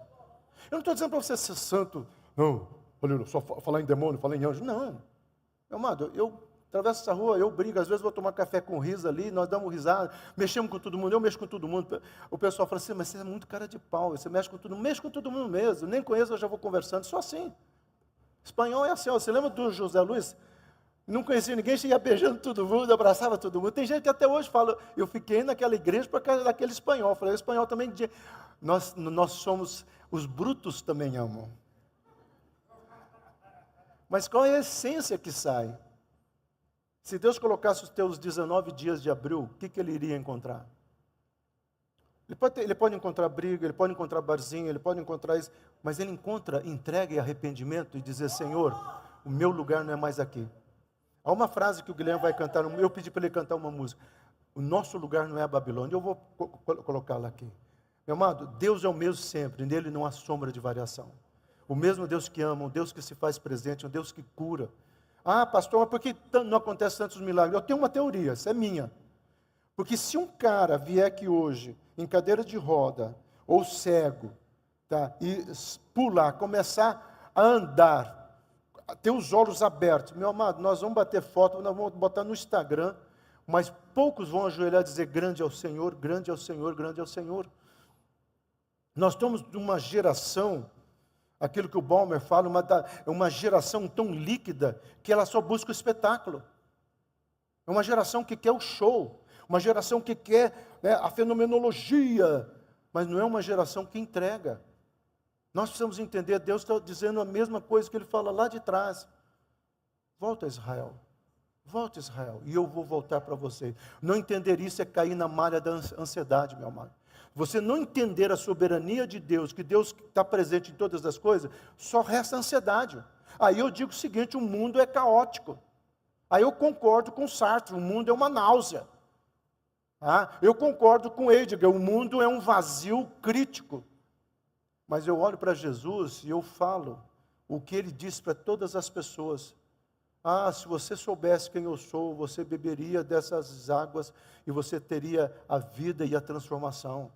Eu não estou dizendo para você ser santo, não, olha, só falar em demônio, falar em anjo, não. Meu amado, eu atravesso essa rua, eu brigo, às vezes vou tomar café com riso ali, nós damos risada, mexemos com todo mundo, eu mexo com todo mundo. O pessoal fala assim, mas você é muito cara de pau, você mexe com todo mundo, mexo com todo mundo mesmo, nem conheço, eu já vou conversando, só assim. Espanhol é assim, ó, você lembra do José Luiz? Não conhecia ninguém, ia beijando todo mundo, abraçava todo mundo. Tem gente que até hoje fala, eu fiquei naquela igreja por causa daquele espanhol. Eu falei, o espanhol também, nós somos, os brutos também amam. Mas qual é a essência que sai? Se Deus colocasse os teus 19 dias de abril, o que ele iria encontrar? Ele pode encontrar briga, ele pode encontrar barzinho, ele pode encontrar isso, mas ele encontra entrega e arrependimento e dizer, Senhor, o meu lugar não é mais aqui. Há uma frase que o Guilherme vai cantar, eu pedi para ele cantar uma música. O nosso lugar não é a Babilônia, eu vou colocá-la aqui. Meu amado, Deus é o mesmo sempre, nele não há sombra de variação. O mesmo Deus que ama, o Deus que se faz presente, o Deus que cura. Ah, pastor, mas por que não acontece tantos milagres? Eu tenho uma teoria, essa é minha. Porque se um cara vier aqui hoje, em cadeira de roda, ou cego, tá, e pular, começar a andar, ter os olhos abertos, meu amado, nós vamos bater foto, nós vamos botar no Instagram, mas poucos vão ajoelhar e dizer, grande é o Senhor, grande é o Senhor, grande é o Senhor. Nós estamos numa geração, aquilo que o Balmer fala, uma geração tão líquida, que ela só busca o espetáculo. É uma geração que quer o show, uma geração que quer, né, a fenomenologia, mas não é uma geração que entrega. Nós precisamos entender, Deus está dizendo a mesma coisa que Ele fala lá de trás. Volta a Israel, e eu vou voltar para você. Não entender isso é cair na malha da ansiedade, meu amado. Você não entender a soberania de Deus, que Deus está presente em todas as coisas, só resta ansiedade. Aí eu digo o seguinte, o mundo é caótico. Aí eu concordo com Sartre, o mundo é uma náusea. Eu concordo com Heidegger, o mundo é um vazio crítico. Mas eu olho para Jesus e eu falo o que Ele disse para todas as pessoas. Se você soubesse quem eu sou, você beberia dessas águas e você teria a vida e a transformação.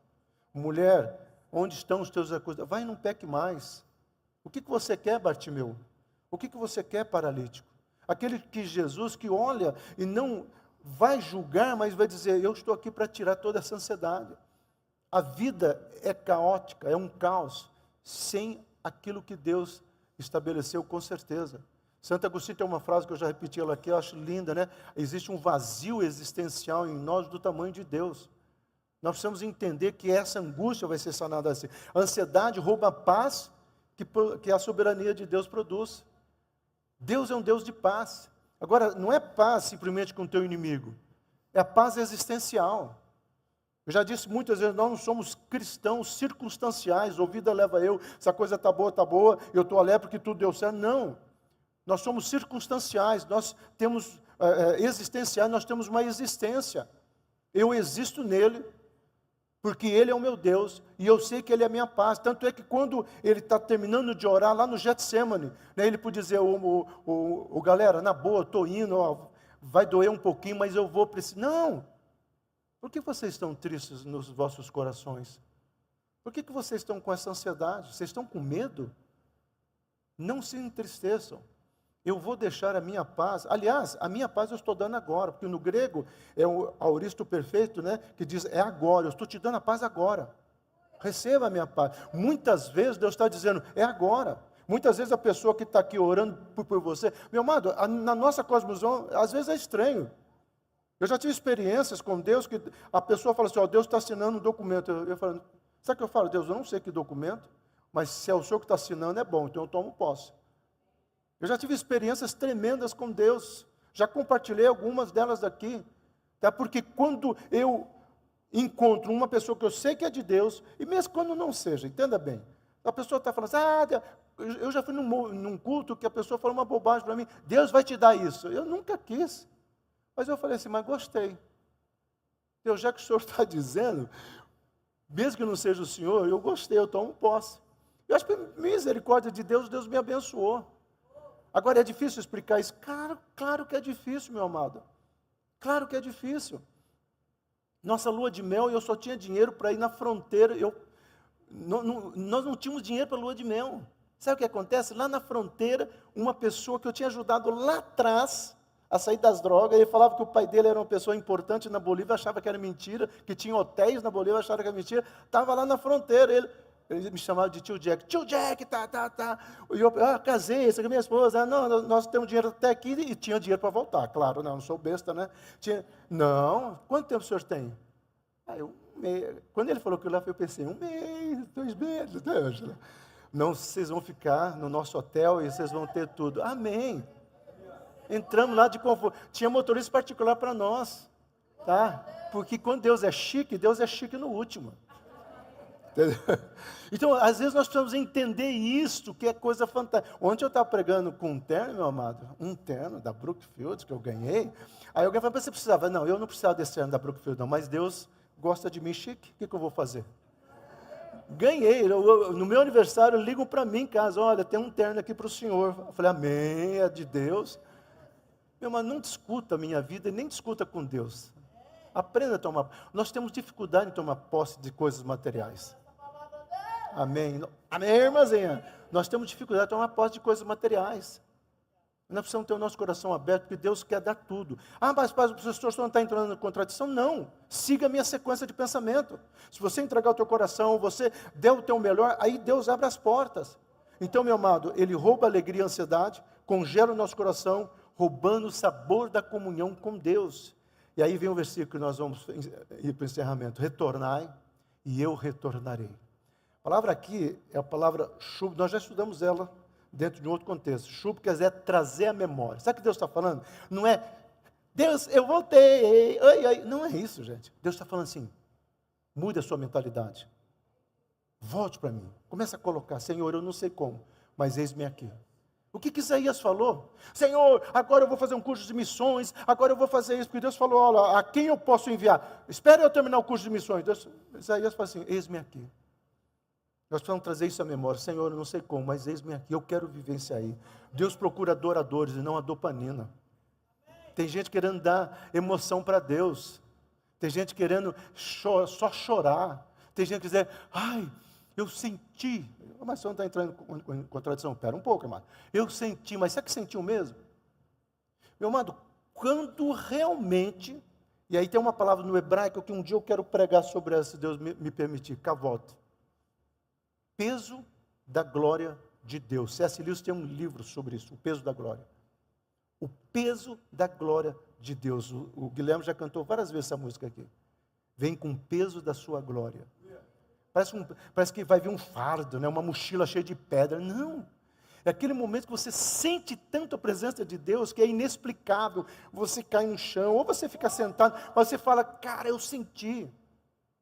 Mulher, onde estão os teus acusados? Vai e não peque mais. O que você quer, Bartimeu? O que você quer, paralítico? Aquele que Jesus que olha e não vai julgar, mas vai dizer, eu estou aqui para tirar toda essa ansiedade. A vida é caótica, é um caos, sem aquilo que Deus estabeleceu com certeza. Santo Agostinho tem uma frase que eu já repeti ela aqui, eu acho linda, né? Existe um vazio existencial em nós do tamanho de Deus. Nós precisamos entender que essa angústia vai ser sanada assim. A ansiedade rouba a paz que a soberania de Deus produz. Deus é um Deus de paz. Agora, não é paz simplesmente com o teu inimigo, é a paz existencial. Eu já disse muitas vezes, nós não somos cristãos circunstanciais, ou vida leva eu, se a coisa está boa, eu estou alegre porque tudo deu certo. Não, nós somos circunstanciais, nós temos existenciais, nós temos uma existência. Eu existo nele, porque ele é o meu Deus, e eu sei que ele é a minha paz. Tanto é que quando ele está terminando de orar lá no Getsemane, né, ele pode dizer, galera, na boa, estou indo, vai doer um pouquinho, mas eu vou precisar. Não! Por que vocês estão tristes nos vossos corações? Por que vocês estão com essa ansiedade? Vocês estão com medo? Não se entristeçam. Eu vou deixar a minha paz. Aliás, a minha paz eu estou dando agora, porque no grego é o aoristo perfeito, né, que diz, é agora, eu estou te dando a paz agora. Receba a minha paz. Muitas vezes Deus está dizendo, é agora. Muitas vezes a pessoa que está aqui orando por você, meu amado, na nossa cosmovisão, às vezes é estranho. Eu já tive experiências com Deus que a pessoa fala assim, Deus está assinando um documento. Eu falo, sabe o que eu falo? Deus, eu não sei que documento, mas se é o Senhor que está assinando, é bom, então eu tomo posse. Eu já tive experiências tremendas com Deus, já compartilhei algumas delas aqui, tá? Porque quando eu encontro uma pessoa que eu sei que é de Deus, e mesmo quando não seja, entenda bem, a pessoa está falando assim, eu já fui num culto que a pessoa falou uma bobagem para mim, Deus vai te dar isso. Eu nunca quis, mas eu falei assim, mas gostei. Deus, já que o Senhor está dizendo, mesmo que não seja o Senhor, eu gostei, eu tomo posse. Eu acho que misericórdia de Deus, Deus me abençoou. Agora é difícil explicar isso? Claro que é difícil, meu amado. Claro que é difícil. Nossa lua de mel, eu só tinha dinheiro para ir na fronteira. Nós não tínhamos dinheiro para lua de mel. Sabe o que acontece? Lá na fronteira, uma pessoa que eu tinha ajudado lá atrás a sair das drogas, ele falava que o pai dele era uma pessoa importante na Bolívia, achava que era mentira, que tinha hotéis na Bolívia, achava que era mentira, estava lá na fronteira, ele me chamava de tio Jack, tá. E eu, casei, essa aqui é minha esposa, não, nós temos dinheiro até aqui, e tinha dinheiro para voltar, claro, não sou besta, né? Não, quanto tempo o senhor tem? Um mês. Quando ele falou que lá, eu pensei, 1 mês, 2 meses, né, Ângela? Não, vocês vão ficar no nosso hotel e vocês vão ter tudo. Amém. Entramos lá de conforto. Tinha motorista particular para nós, tá? Porque quando Deus é chique no último. Entendeu? Então, às vezes nós precisamos entender isto, que é coisa fantástica. Ontem eu estava pregando com um terno, meu amado, um terno da Brookfield que eu ganhei. Aí alguém falou, você precisava? Não, eu não precisava desse terno da Brookfield, não, mas Deus gosta de mim chique, o que eu vou fazer? Ganhei, no meu aniversário ligam para mim em casa, olha, tem um terno aqui para o senhor. Eu falei, amém, é de Deus. Meu irmão, não discuta a minha vida e nem discuta com Deus. Aprenda a tomar. Nós temos dificuldade em tomar posse de coisas materiais. Amém. Amém, irmãzinha. Nós temos dificuldade em tomar posse de coisas materiais. Nós precisamos ter o nosso coração aberto, porque Deus quer dar tudo. Mas o pastor não está entrando em contradição? Não. Siga a minha sequência de pensamento. Se você entregar o teu coração, você der o teu melhor, aí Deus abre as portas. Então, meu amado, Ele rouba a alegria e a ansiedade, congela o nosso coração, roubando o sabor da comunhão com Deus. E aí vem o versículo que nós vamos ir para o encerramento. Retornai, e eu retornarei. A palavra aqui é a palavra shub, nós já estudamos ela dentro de um outro contexto. Shub quer dizer trazer a memória. Sabe o que Deus está falando? Não é, Deus, eu voltei, não é isso, gente. Deus está falando assim, mude a sua mentalidade. Volte para mim. Começa a colocar, Senhor, eu não sei como, mas eis-me aqui. O que Isaías falou? Senhor, agora eu vou fazer um curso de missões, agora eu vou fazer isso, porque Deus falou, olha, a quem eu posso enviar? Espera eu terminar o curso de missões. Isaías fala assim, eis-me aqui. Nós precisamos trazer isso à memória. Senhor, eu não sei como, mas eis-me aqui, eu quero vivenciar aí. Deus procura adoradores e não a dopamina. Tem gente querendo dar emoção para Deus. Tem gente querendo só chorar. Tem gente que dizer, eu senti. Mas você não está entrando em contradição. Espera um pouco, amado. Eu senti, mas será que sentiu mesmo? Meu amado, quando realmente, e aí tem uma palavra no hebraico que um dia eu quero pregar sobre ela, se Deus me permitir, kavod. Peso da glória de Deus. C.S. Lewis tem um livro sobre isso, o peso da glória. O peso da glória de Deus. O Guilherme já cantou várias vezes essa música aqui. Vem com o peso da sua glória. Parece que vai vir um fardo, né? Uma mochila cheia de pedra. Não. É aquele momento que você sente tanto a presença de Deus que é inexplicável. Você cai no chão, ou você fica sentado, mas você fala, cara, eu senti.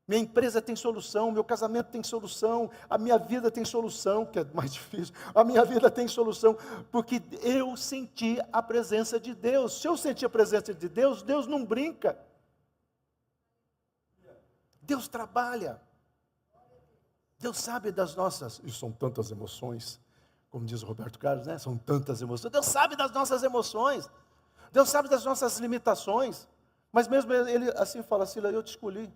Minha empresa tem solução, meu casamento tem solução, a minha vida tem solução, que é mais difícil, a minha vida tem solução, porque eu senti a presença de Deus. Se eu sentir a presença de Deus, Deus não brinca. Deus trabalha. Deus sabe das nossas, e são tantas emoções, como diz o Roberto Carlos, né? São tantas emoções. Deus sabe das nossas emoções, Deus sabe das nossas limitações, mas mesmo Ele assim fala, Sila, eu te escolhi.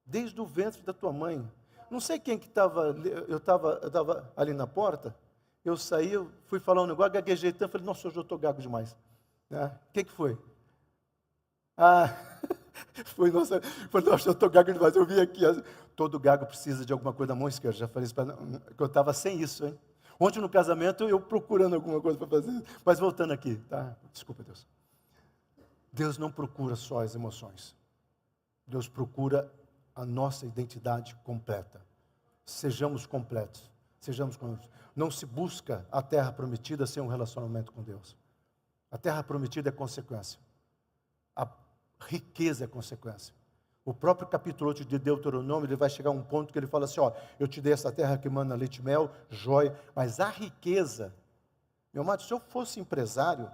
Desde o ventre da tua mãe. Não sei quem que estava, eu estava ali na porta, eu saí, eu fui falar um negócio, gaguejei tanto, falei, nossa, hoje eu estou gago demais. O que foi? Nossa, eu estou gago demais, eu vi aqui, todo gago precisa de alguma coisa da mão esquerda, já falei isso, que eu estava sem isso, hein? Ontem no casamento, eu procurando alguma coisa para fazer, mas voltando aqui, tá? Desculpa, Deus. Deus não procura só as emoções, Deus procura a nossa identidade completa. Sejamos completos. Não se busca a terra prometida sem um relacionamento com Deus. A terra prometida é consequência. A riqueza é consequência. O próprio capítulo 8 de Deuteronômio, ele vai chegar a um ponto que ele fala assim, ó, eu te dei essa terra que manda leite e mel, joia, mas a riqueza, meu amado, se eu fosse empresário,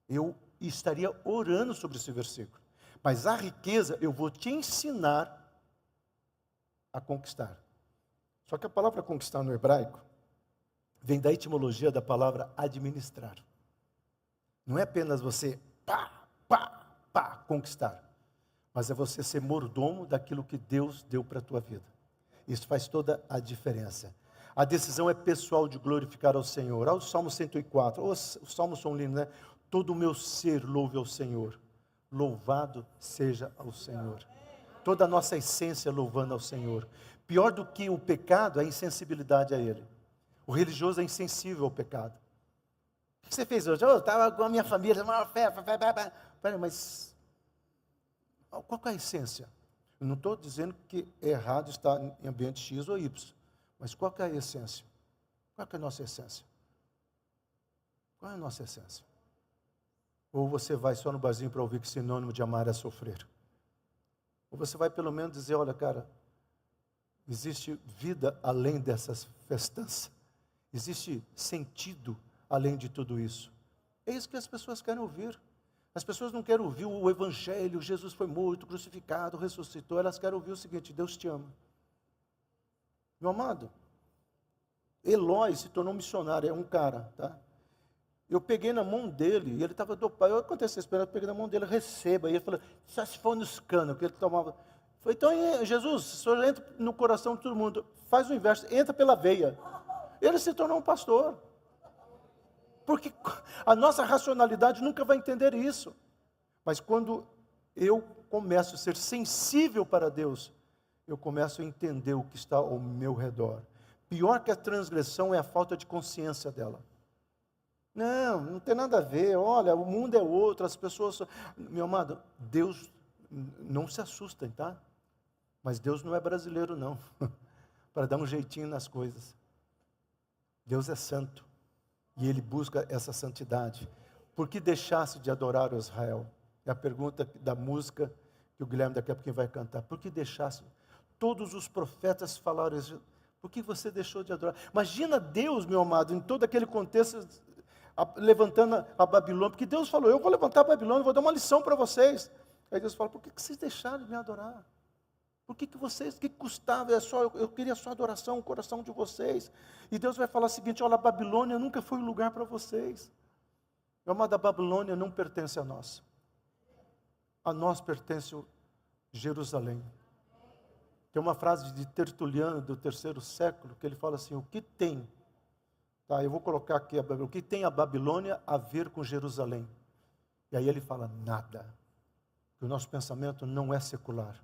eu estaria orando sobre esse versículo. Mas a riqueza eu vou te ensinar a conquistar. Só que a palavra conquistar no hebraico vem da etimologia da palavra administrar. Não é apenas você conquistar, mas é você ser mordomo daquilo que Deus deu para a tua vida. Isso faz toda a diferença. A decisão é pessoal de glorificar ao Senhor. Olha o Salmo 104, os salmos são lindos, né? Todo o meu ser louve ao Senhor. Louvado seja ao Senhor. Toda a nossa essência louvando ao Senhor. Pior do que o pecado é a insensibilidade a Ele. O religioso é insensível ao pecado. O que você fez hoje? Eu estava com a minha família, uma festa. Peraí, mas qual é a essência? Eu não estou dizendo que é errado estar em ambiente X ou Y. Mas qual é a essência? Qual é a nossa essência? Qual é a nossa essência? Ou você vai só no barzinho para ouvir que sinônimo de amar é sofrer? Ou você vai pelo menos dizer, olha cara, existe vida além dessas festanças. Existe sentido além de tudo isso. É isso que as pessoas querem ouvir. As pessoas não querem ouvir o evangelho, Jesus foi morto, crucificado, ressuscitou. Elas querem ouvir o seguinte, Deus te ama. Meu amado, Elói se tornou missionário, é um cara, tá? Eu peguei na mão dele, e ele estava dopado. Eu aconteceu essa experiência, eu peguei na mão dele, receba. E ele falou, só se for nos canos, que ele tomava. Eu falei, então, Jesus, o senhor entra no coração de todo mundo, faz o inverso, entra pela veia. Ele se tornou um pastor. Porque a nossa racionalidade nunca vai entender isso. Mas quando eu começo a ser sensível para Deus, eu começo a entender o que está ao meu redor. Pior que a transgressão é a falta de consciência dela. Não, não tem nada a ver, olha, o mundo é outro, as pessoas... Meu amado, Deus, não se assustem, tá? Mas Deus não é brasileiro, não, para dar um jeitinho nas coisas. Deus é santo, e Ele busca essa santidade. Por que deixasse de adorar o Israel? É a pergunta da música que o Guilherme daqui a pouquinho vai cantar. Por que deixasse? Todos os profetas falaram isso. Por que você deixou de adorar? Imagina Deus, meu amado, em todo aquele contexto... levantando a Babilônia, porque Deus falou, eu vou levantar a Babilônia, vou dar uma lição para vocês. Aí Deus fala, por que vocês deixaram de me adorar? Por que vocês, que custava, eu queria só adoração, o coração de vocês. E Deus vai falar o seguinte, olha, a Babilônia nunca foi um lugar para vocês. Meu amado, a Babilônia não pertence a nós. A nós pertence Jerusalém. Tem uma frase de Tertuliano, do 3º século, que ele fala assim, o que tem... Tá, eu vou colocar aqui, o que tem a Babilônia a ver com Jerusalém? E aí ele fala, nada. O nosso pensamento não é secular.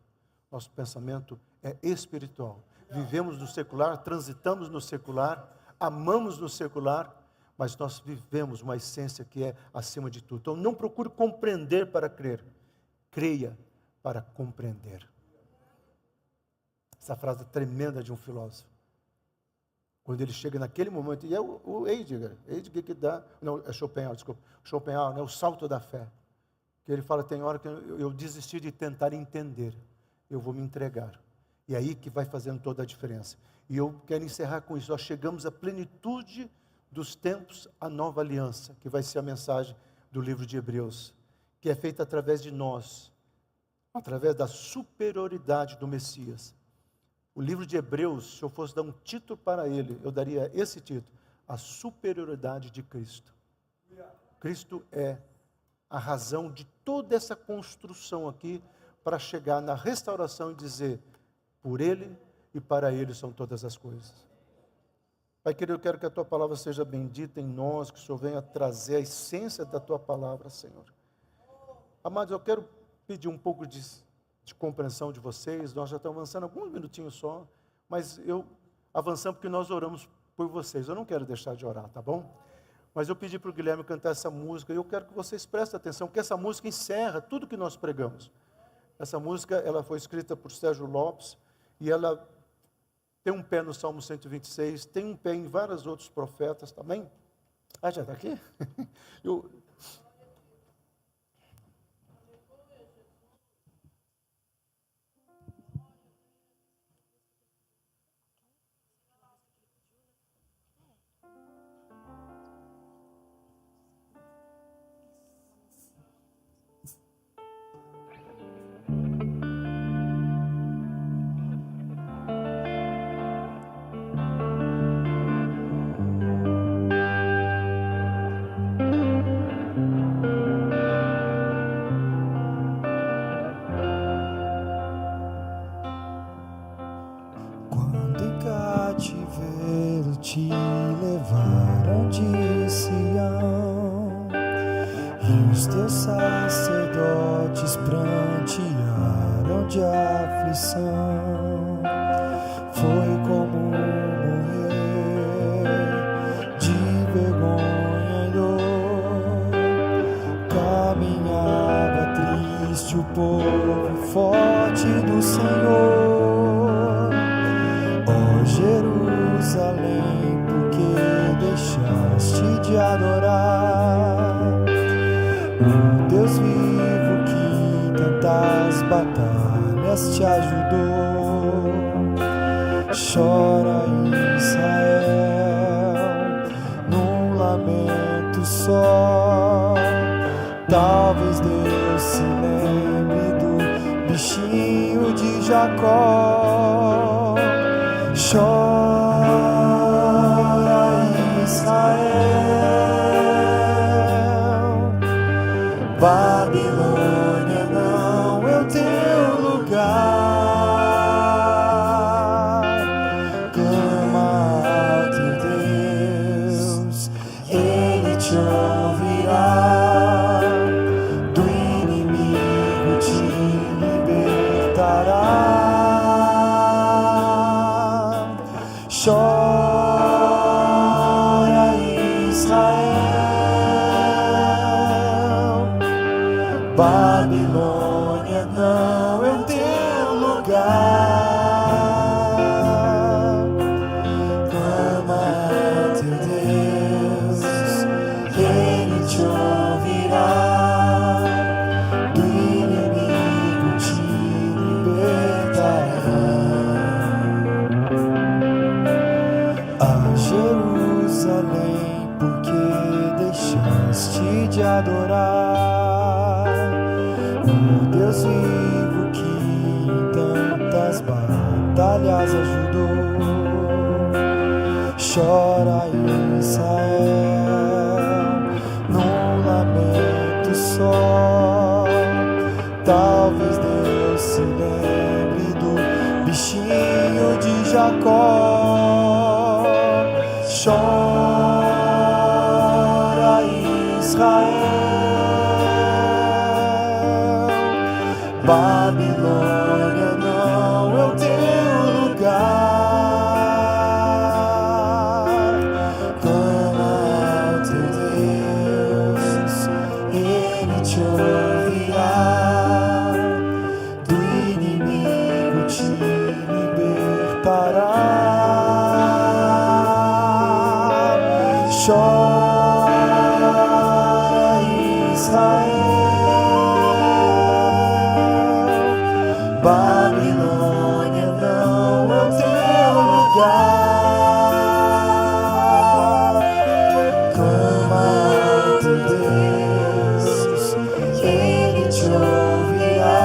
Nosso pensamento é espiritual. Vivemos no secular, transitamos no secular, amamos no secular, mas nós vivemos uma essência que é acima de tudo. Então não procure compreender para crer. Creia para compreender. Essa frase tremenda de um filósofo. Quando ele chega naquele momento, e é o Heidegger que dá, não, é Schopenhauer, desculpa, Schopenhauer, né, o salto da fé, que ele fala, tem hora que eu desisti de tentar entender, eu vou me entregar, e é aí que vai fazendo toda a diferença, e eu quero encerrar com isso, nós chegamos à plenitude dos tempos, a nova aliança, que vai ser a mensagem do livro de Hebreus, que é feita através de nós, através da superioridade do Messias. O livro de Hebreus, se eu fosse dar um título para ele, eu daria esse título, a superioridade de Cristo. Cristo é a razão de toda essa construção aqui, para chegar na restauração e dizer, por Ele e para Ele são todas as coisas. Pai querido, eu quero que a Tua palavra seja bendita em nós, que o Senhor venha trazer a essência da Tua palavra, Senhor. Amados, eu quero pedir um pouco de compreensão de vocês, nós já estamos avançando alguns minutinhos só, mas eu avançando porque nós oramos por vocês, eu não quero deixar de orar, tá bom? Mas eu pedi para o Guilherme cantar essa música, e eu quero que vocês prestem atenção, porque essa música encerra tudo que nós pregamos. Essa música, ela foi escrita por Sérgio Lopes, e ela tem um pé no Salmo 126, tem um pé em vários outros profetas também. Ah, já está aqui? olhos prantearam de aflição. Foi como morrer de vergonha e dor. Caminhava triste o povo forte do Senhor. Ó Jerusalém, por que deixaste de adorar o Deus vivo que tantas batalhas te ajudou? Chora Israel num lamento só. Talvez Deus se lembre do bichinho de Jacó. Chora Israel, Babilônia não é o teu lugar. Clama ao teu Deus, Ele te ouvirá. Do inimigo te libertará. Chora Israel, Babilônia não é o teu lugar. Clama ao teu Deus, Ele te ouvirá. Do inimigo te libertará. A Jerusalém, por que deixaste de adorar o Deus vivo que em tantas batalhas ajudou? Chora Israel num lamento só. Talvez Deus se lembre do bichinho de Jacó. Chora Israel, Babilônia não é o teu lugar. Clama ao teu Deus, Ele te ouvirá. Do inimigo te libertará. Chora Israel, Babilônia não é o teu lugar. Clama ao teu Deus, Ele te ouvirá.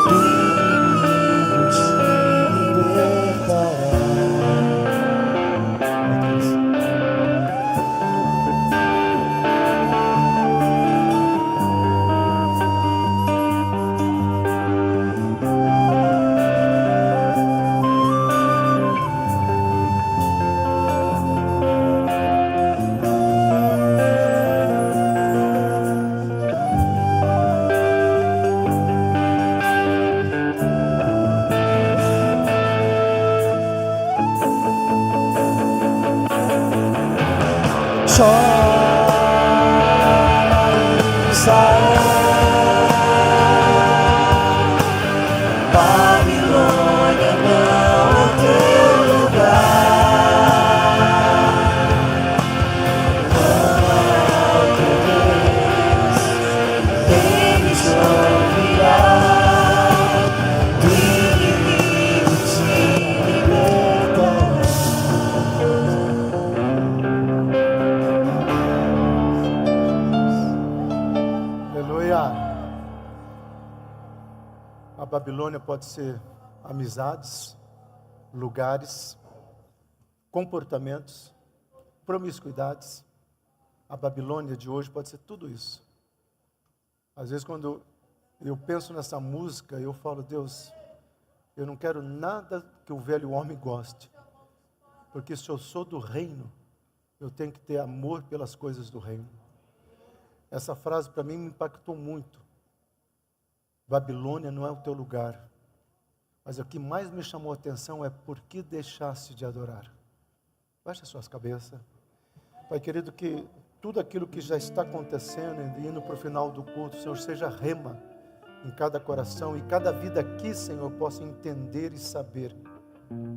Do inimigo te libertará. Chora Israel, Babilônia não é o teu lugar. Clama ao teu Deus, Ele te ouvirá. Do inimigo te libertará. A Babilônia pode ser amizades, lugares, comportamentos, promiscuidades. A Babilônia de hoje pode ser tudo isso. Às vezes quando eu penso nessa música, eu falo, Deus, eu não quero nada que o velho homem goste. Porque se eu sou do reino, eu tenho que ter amor pelas coisas do reino. Essa frase para mim me impactou muito. Babilônia não é o teu lugar. Mas o que mais me chamou a atenção é por que deixaste de adorar. Baixe as suas cabeças. Pai querido, que tudo aquilo que já está acontecendo, indo para o final do culto, Senhor, seja rema em cada coração e cada vida aqui, Senhor, possa entender e saber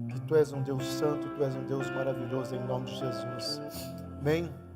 que Tu és um Deus santo, Tu és um Deus maravilhoso, em nome de Jesus. Amém.